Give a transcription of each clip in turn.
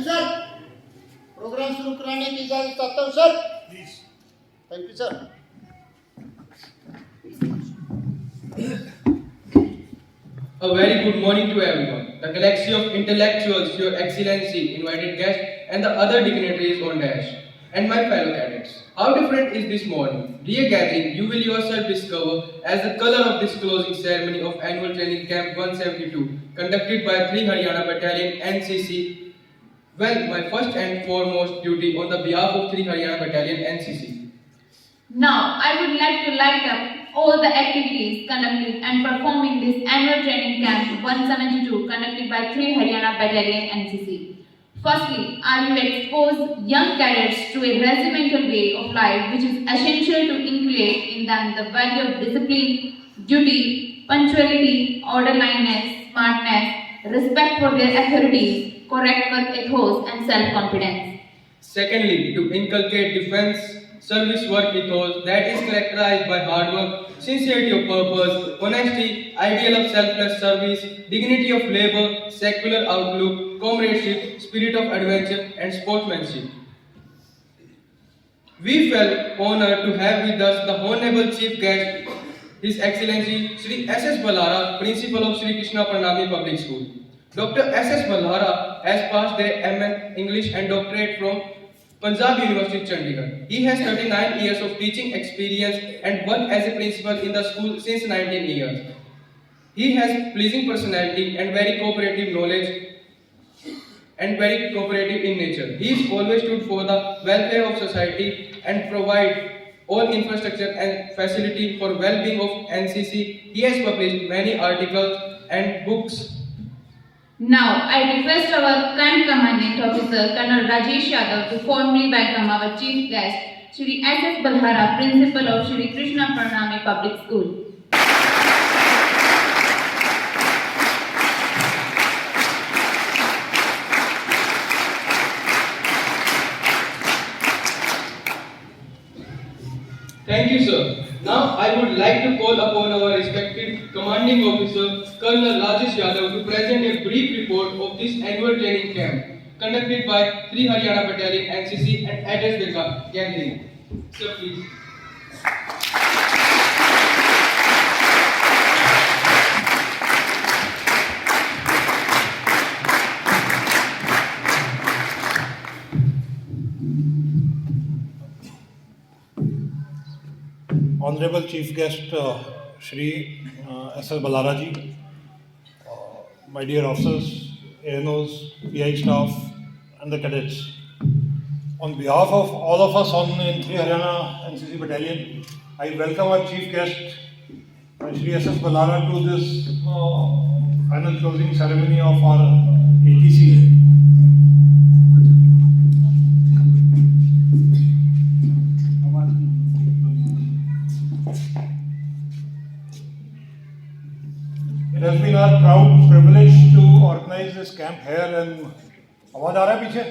Sir, programme शुरू कराने की इजाजत चाहता हूँ sir. Please. Thank you sir. A very good morning to everyone. The galaxy of intellectuals, Your Excellency, invited guests, and the other dignitaries on dash, and my fellow cadets. How different is this morning? Dear gathering, you will yourself discover as the color of this closing ceremony of Annual Training Camp 172, conducted by 3 Haryana Battalion NCC. Well, my first and foremost duty on the behalf of 3 Haryana Battalion NCC. Now, I would like to light up all the activities conducted and performed in this annual training camp 172 conducted by 3 Haryana Battalion NCC. Firstly, I will expose young cadets to a regimental way of life which is essential to inculcate in them the value of discipline, duty, punctuality, orderliness, smartness, respect for their authorities, correct work ethos and self-confidence. Secondly, to inculcate defense service work ethos that is characterized by hard work, sincerity of purpose, honesty, ideal of selfless service, dignity of labor, secular outlook, comradeship, spirit of adventure and sportsmanship. We felt honored to have with us the Honorable Chief Guest, His Excellency Shri S.S. Ballara, Principal of Shri Krishna Pranami Public School. Dr. S.S. Ballara has passed their MN English and doctorate from Punjab University, Chandigarh. He has 39 years of teaching experience and worked as a principal in the school since 19 years. He has pleasing personality and very cooperative knowledge and very cooperative in nature. He is always stood for the welfare of society and provide all infrastructure and facility for well-being of NCC. He has published many articles and books. Now, I request our Camp Commanding Officer, Colonel Rajesh Yadav, to formally welcome our Chief Guest, Shri S.S. Ballara, Principal of Shri Krishna Pranami Public School. Thank you, sir. Now, I would like to call upon our respected Commanding Officer, Colonel Rajesh Yadav, to present a brief report of this annual training camp conducted by 3 Haryana Battalion NCC and address the gathering. Sir, please. Honorable Chief Guest Shri S.S. Ballara ji, my dear officers, ANOs, PI staff and the cadets. On behalf of all of us in 3 Haryana NCC Battalion, I welcome our Chief Guest Shri S.S. Ballara to this final closing ceremony of our ATC. It has been our proud privilege to organize this camp here in आवाज आ रहा है पीछे?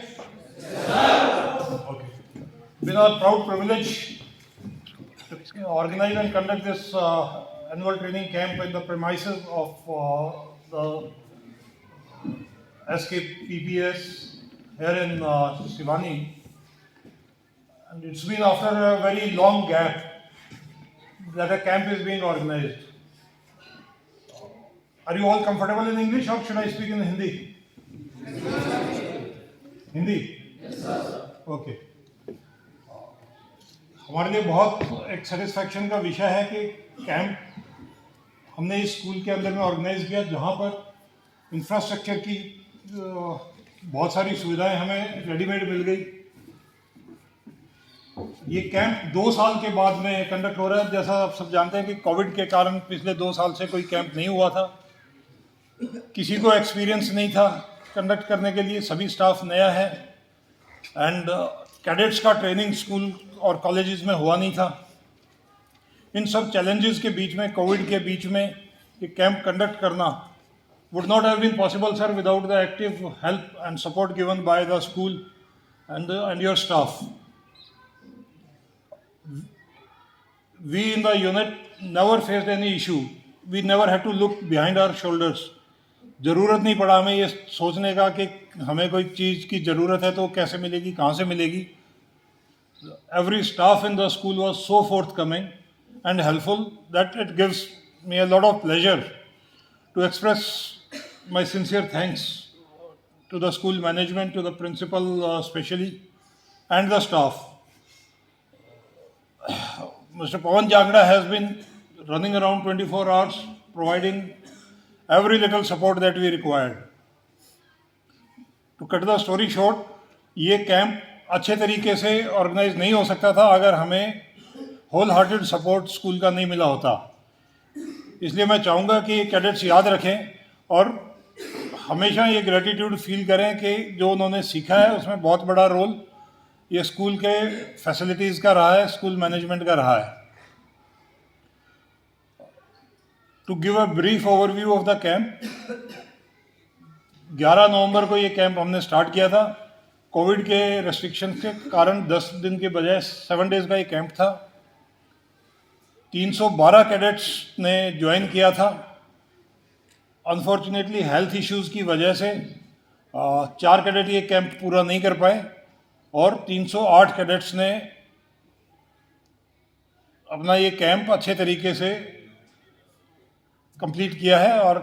Okay. It's been our proud privilege to organize and conduct this annual training camp in the premises of the SKPPS here in Shivani. And it's been after a very long gap that a camp is being organized. Are you all comfortable in English or should I speak in Hindi? Hindi? Yes, sir. Okay. हमारे लिए बहुत एक satisfaction का विषय है कि camp हमने इस स्कूल के अंदर में ऑर्गेनाइज किया जहाँ पर इंफ्रास्ट्रक्चर की बहुत सारी सुविधाएं हमें रेडीमेड मिल गई ये कैंप 2 साल के बाद में कंडक्ट हो रहा है। जैसा आप सब जानते हैं कि कोविड के कारण पिछले 2 साल से कोई कैंप नहीं हुआ था, किसी को एक्सपीरियंस नहीं था कंडक्ट करने के लिए, सभी स्टाफ नया है एंड कैडेट्स का ट्रेनिंग स्कूल और कॉलेजेस में हुआ नहीं था। इन सब चैलेंजेस के बीच में, कोविड के बीच में ये कैंप कंडक्ट करना would not have been possible, sir, without the active help and support given by the school and your staff. We in the unit never faced any issue. We never had to look behind our shoulders. ज़रूरत नहीं पड़ा हमें ये सोचने का कि हमें कोई चीज़ की ज़रूरत है तो कैसे मिलेगी, कहाँ से मिलेगी. Every staff in the school was so forthcoming and helpful that it gives me a lot of pleasure to express my sincere thanks to the school management, to the principal especially, and the staff. Mr. Pawan Jagda has been running around 24 hours, providing every little support that we required. To cut the story short, ये camp अच्छे तरीके से organise नहीं हो सकता था अगर हमें होल हार्टेड सपोर्ट स्कूल का नहीं मिला होता. इसलिए मैं चाहूँगा कि कैडेट्स याद रखें और हमेशा ये ग्रेटिट्यूड फील करें कि जो उन्होंने सीखा है उसमें बहुत बड़ा रोल ये स्कूल के फैसिलिटीज़ का रहा है, स्कूल मैनेजमेंट का रहा है. To give a brief overview of the camp, 11 नवंबर को ये कैंप हमने स्टार्ट किया था. कोविड के रेस्ट्रिक्शन के कारण 10 दिन के बजाय 7 डेज़ का ये कैंप था. 312 कैडेट्स ने ज्वाइन किया था. अनफॉर्चुनेटली हेल्थ इश्यूज़ की वजह से 4 कैडेट ये कैंप पूरा नहीं कर पाए और 308 कैडेट्स ने अपना ये कैंप अच्छे तरीके से कंप्लीट किया है और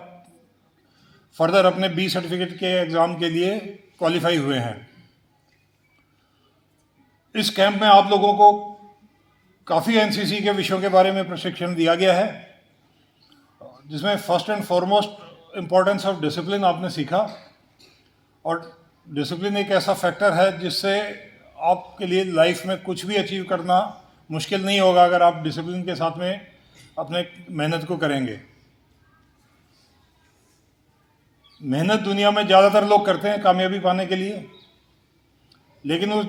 फर्दर अपने बी सर्टिफिकेट के एग्ज़ाम के लिए क्वालिफाई हुए हैं. इस कैंप में आप लोगों को काफ़ी एनसीसी के विषयों के बारे में प्रशिक्षण दिया गया है, जिसमें first and foremost importance of discipline आपने सीखा. और डिसिप्लिन एक ऐसा फैक्टर है जिससे आपके लिए लाइफ में कुछ भी अचीव करना मुश्किल नहीं होगा अगर आप डिसिप्लिन के साथ में अपने मेहनत को करेंगे. मेहनत दुनिया में ज़्यादातर लोग करते हैं कामयाबी पाने के लिए, लेकिन उस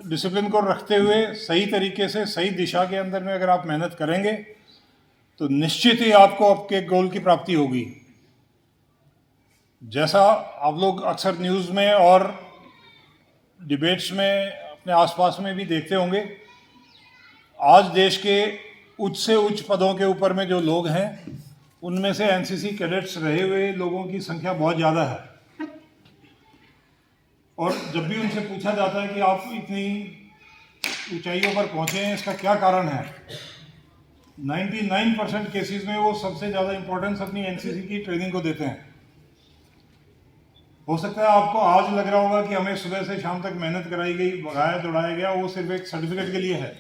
डिसिप्लिन को रखते हुए सही तरीके से सही दिशा के अंदर में अगर आप मेहनत करेंगे तो निश्चित ही आपको आपके गोल की प्राप्ति होगी. जैसा आप लोग अक्सर न्यूज़ में और डिबेट्स में अपने आसपास में भी देखते होंगे, आज देश के उच्च से उच्च पदों के ऊपर में जो लोग हैं उनमें से एनसीसी कैडेट्स रहे हुए लोगों की संख्या बहुत ज़्यादा है. और जब भी उनसे पूछा जाता है कि आप इतनी ऊंचाइयों पर पहुंचे हैं, इसका क्या कारण है, 99% केसेस में वो सबसे ज़्यादा इम्पोर्टेंस अपनी एनसीसी की ट्रेनिंग को देते हैं. हो सकता है आपको आज लग रहा होगा कि हमें सुबह से शाम तक मेहनत कराई गई, भगाया दौड़ाया गया, वो सिर्फ एक सर्टिफिकेट के लिए है.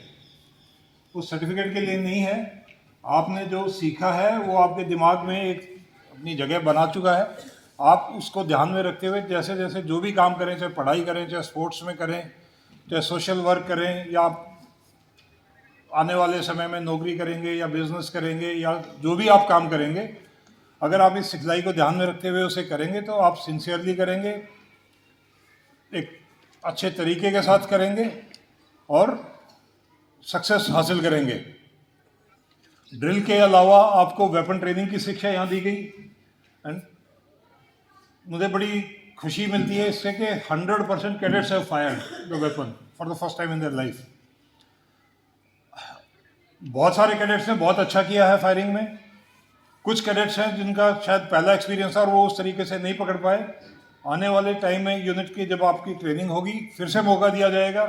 उस सर्टिफिकेट के लिए नहीं है. आपने जो सीखा है वो आपके दिमाग में एक अपनी जगह बना चुका है. आप उसको ध्यान में रखते हुए जैसे जैसे जो भी काम करें, चाहे पढ़ाई करें, चाहे स्पोर्ट्स में करें, चाहे सोशल वर्क करें, या आने वाले समय में नौकरी करेंगे या बिजनेस करेंगे या जो भी आप काम करेंगे, अगर आप इस सिखलाई को ध्यान में रखते हुए उसे करेंगे तो आप सिंसियरली करेंगे, एक अच्छे तरीके के साथ करेंगे और सक्सेस हासिल करेंगे. ड्रिल के अलावा आपको वेपन ट्रेनिंग की शिक्षा यहाँ दी गई एंड मुझे बड़ी खुशी मिलती है इससे कि 100% cadets have fired the weapon for the first time in their life. बहुत सारे कैडेट्स ने बहुत अच्छा किया है फायरिंग में. कुछ कैडेट्स हैं जिनका शायद पहला एक्सपीरियंस था और वो उस तरीके से नहीं पकड़ पाए. आने वाले टाइम में यूनिट की जब आपकी ट्रेनिंग होगी फिर से मौका दिया जाएगा,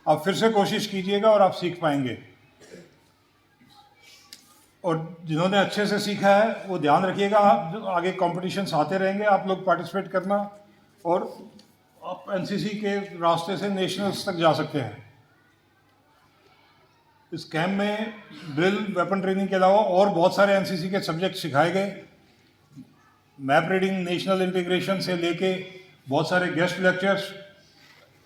आप फिर से कोशिश कीजिएगा और आप सीख पाएंगे. और जिन्होंने अच्छे से सीखा है वो ध्यान रखिएगा, आगे कॉम्पिटिशन्स आते रहेंगे, आप लोग पार्टिसिपेट करना और आप एनसीसी के रास्ते से नेशनल्स तक जा सकते हैं. इस कैंप में ड्रिल, वेपन ट्रेनिंग के अलावा और बहुत सारे एनसीसी के सब्जेक्ट सिखाए गए. मैप रीडिंग, नेशनल इंटीग्रेशन से लेके बहुत सारे गेस्ट लेक्चर्स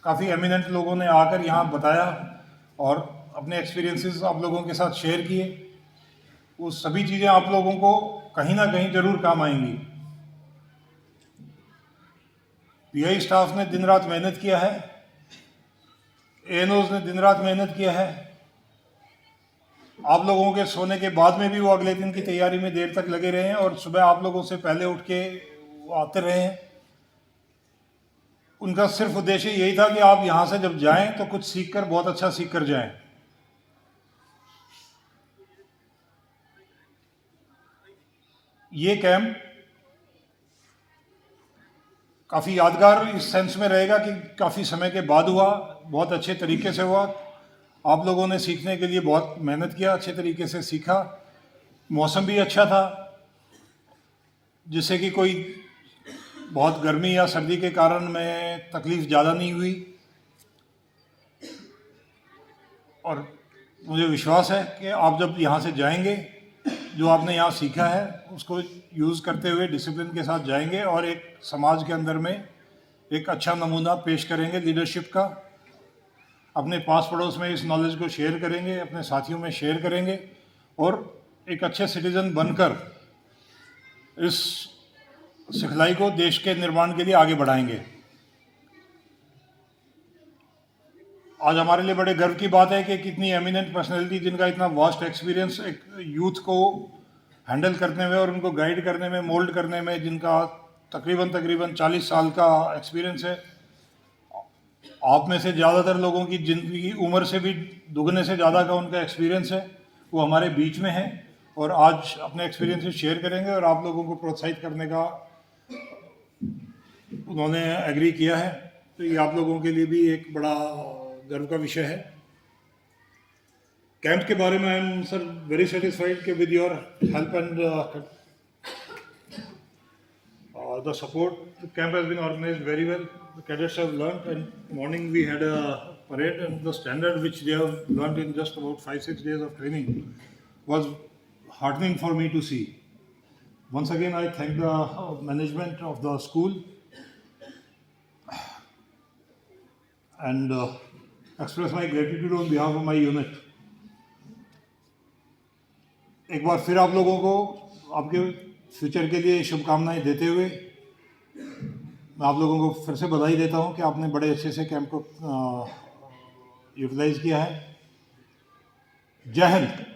काफ़ी एमिनेंट लोगों ने आकर यहाँ बताया. और अपने एक्सपीरियंसेस आप लोगों के साथ शेयर किए। वो सभी चीज़ें आप लोगों को कहीं ना कहीं ज़रूर काम आएंगी। पीआई स्टाफ ने दिन रात मेहनत किया है, एएनओज ने दिन रात मेहनत किया है। आप लोगों के सोने के बाद में भी वो अगले दिन की तैयारी में देर तक लगे रहे हैं और सुबह आप लोगों से पहले उठ के वो आते रहे हैं। उनका सिर्फ उद्देश्य यही था कि आप यहाँ से जब जाएं तो कुछ सीखकर, बहुत अच्छा सीख कर जाएं। ये कैंप काफ़ी यादगार इस सेंस में रहेगा कि काफ़ी समय के बाद हुआ, बहुत अच्छे तरीके से हुआ। आप लोगों ने सीखने के लिए बहुत मेहनत किया, अच्छे तरीके से सीखा। मौसम भी अच्छा था, जिससे कि कोई बहुत गर्मी या सर्दी के कारण में तकलीफ ज़्यादा नहीं हुई। और मुझे विश्वास है कि आप जब यहाँ से जाएंगे, जो आपने यहाँ सीखा है उसको यूज़ करते हुए डिसिप्लिन के साथ जाएंगे और एक समाज के अंदर में एक अच्छा नमूना पेश करेंगे लीडरशिप का। अपने पास पड़ोस में इस नॉलेज को शेयर करेंगे, अपने साथियों में शेयर करेंगे और एक अच्छे सिटीजन बनकर इस सिखलाई को देश के निर्माण के लिए आगे बढ़ाएंगे। आज हमारे लिए बड़े गर्व की बात है कि कितनी एमिनेंट पर्सनैलिटी, जिनका इतना वास्ट एक्सपीरियंस एक यूथ को हैंडल करने में और उनको गाइड करने में, मोल्ड करने में, जिनका तकरीबन 40 साल का एक्सपीरियंस है। आप में से ज़्यादातर लोगों की जिंदगी उम्र से भी दुगने से ज़्यादा का उनका एक्सपीरियंस है, वो हमारे बीच में है और आज अपने एक्सपीरियंस शेयर करेंगे और आप लोगों को प्रोत्साहित करने का उन्होंने एग्री किया है। तो ये आप लोगों के लिए भी एक बड़ा गर्व का विषय है। कैंप के बारे में I am sir very satisfied कि with your help and the support, the camp has been organized very well. The cadets have learnt, and morning we had a parade, and the standard which they have learnt in just about 5-6 days of training was heartening for me to see. Once again, I thank the management of the school and express my gratitude on behalf of my unit. एक बार फिर आप लोगों को आपके future के लिए शुभकामनाएं देते हुए मैं आप लोगों को फिर से बधाई देता हूं कि आपने बड़े अच्छे से कैंप को यूटिलाइज किया है। जय हिंद।